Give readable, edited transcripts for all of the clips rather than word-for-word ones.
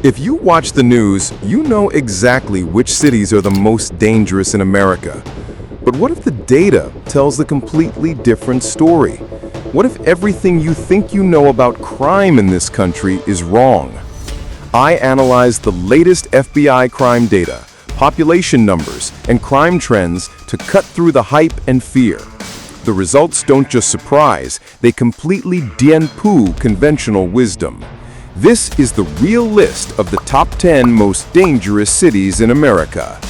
If you watch the news, you know exactly which cities are the most dangerous in America. But what if the data tells a completely different story? What if everything you think you know about crime in this country is wrong? I analyzed the latest FBI crime data, population numbers, and crime trends to cut through the hype and fear. The results don't just surprise, they completely dianpoo conventional wisdom. This is the real list of the top 10 most dangerous cities in America.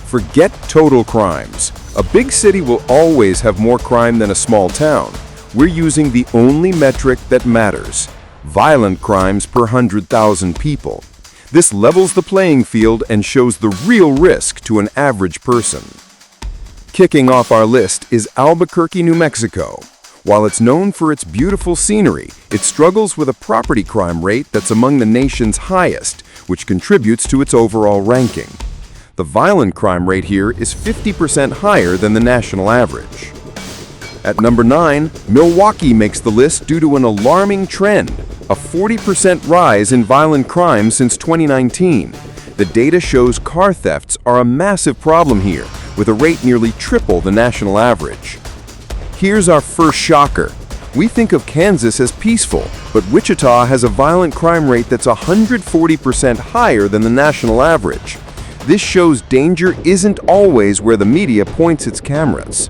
Forget total crimes. A big city will always have more crime than a small town. We're using the only metric that matters: violent crimes per 100,000 people. This levels the playing field and shows the real risk to an average person. Kicking off our list is Albuquerque, New Mexico. While it's known for its beautiful scenery, it struggles with a property crime rate that's among the nation's highest, which contributes to its overall ranking. The violent crime rate here is 50% higher than the national average. At number 9, Milwaukee makes the list due to an alarming trend, a 40% rise in violent crime since 2019. The data shows car thefts are a massive problem here, with a rate nearly triple the national average. Here's our first shocker. We think of Kansas as peaceful, but Wichita has a violent crime rate that's 140% higher than the national average. This shows danger isn't always where the media points its cameras.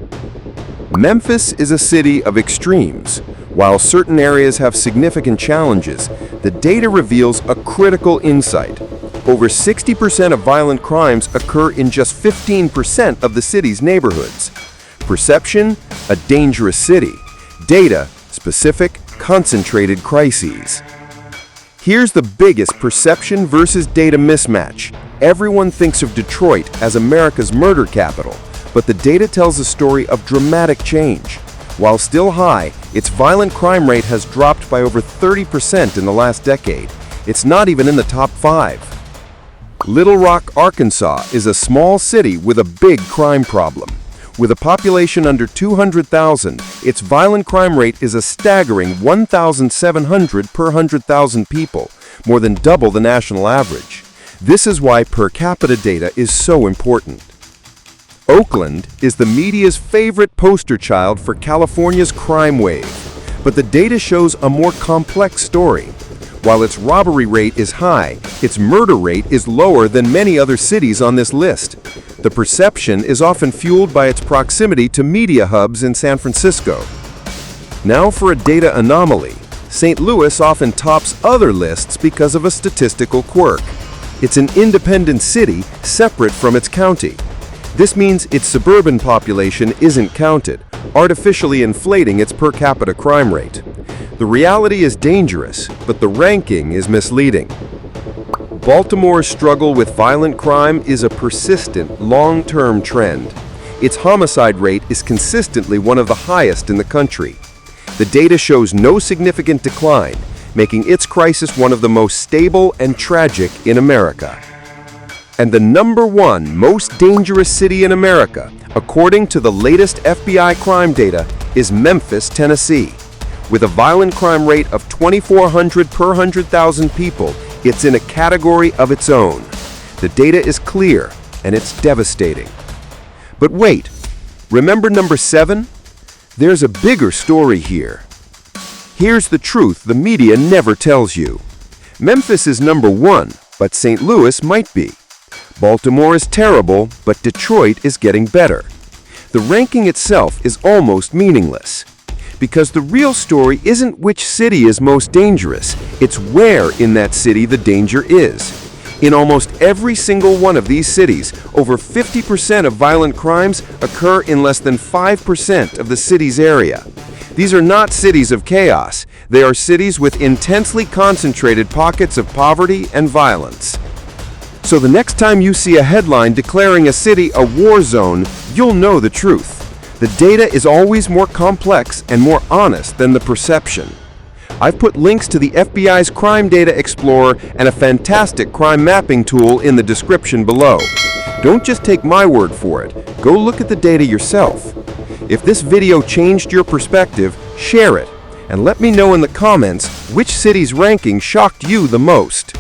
Memphis is a city of extremes. While certain areas have significant challenges, the data reveals a critical insight. Over 60% of violent crimes occur in just 15% of the city's neighborhoods. Perception, a dangerous city. Data, specific, concentrated crises. Here's the biggest perception versus data mismatch. Everyone thinks of Detroit as America's murder capital, but the data tells a story of dramatic change. While still high, its violent crime rate has dropped by over 30% in the last decade. It's not even in the top 5. Little Rock, Arkansas is a small city with a big crime problem. With a population under 200,000, its violent crime rate is a staggering 1,700 per 100,000 people, more than double the national average. This is why per capita data is so important. Oakland is the media's favorite poster child for California's crime wave, but the data shows a more complex story. While its robbery rate is high, its murder rate is lower than many other cities on this list. The perception is often fueled by its proximity to media hubs in San Francisco. Now for a data anomaly. St. Louis often tops other lists because of a statistical quirk. It's an independent city separate from its county. This means its suburban population isn't counted, artificially inflating its per capita crime rate. The reality is dangerous, but the ranking is misleading. Baltimore's struggle with violent crime is a persistent, long-term trend. Its homicide rate is consistently one of the highest in the country. The data shows no significant decline, making its crisis one of the most stable and tragic in America. And the number 1 most dangerous city in America, according to the latest FBI crime data, is Memphis, Tennessee. With a violent crime rate of 2,400 per 100,000 people, it's in a category of its own. The data is clear, and it's devastating. But wait, remember number 7? There's a bigger story here. Here's the truth the media never tells you. Memphis is number 1, but St. Louis might be. Baltimore is terrible, but Detroit is getting better. The ranking itself is almost meaningless. Because the real story isn't which city is most dangerous, it's where in that city the danger is. In almost every single one of these cities, over 50% of violent crimes occur in less than 5% of the city's area. These are not cities of chaos. They are cities with intensely concentrated pockets of poverty and violence. So the next time you see a headline declaring a city a war zone, you'll know the truth. The data is always more complex and more honest than the perception. I've put links to the FBI's Crime Data Explorer and a fantastic crime mapping tool in the description below. Don't just take my word for it. Go look at the data yourself. If this video changed your perspective, share it, and let me know in the comments which city's ranking shocked you the most.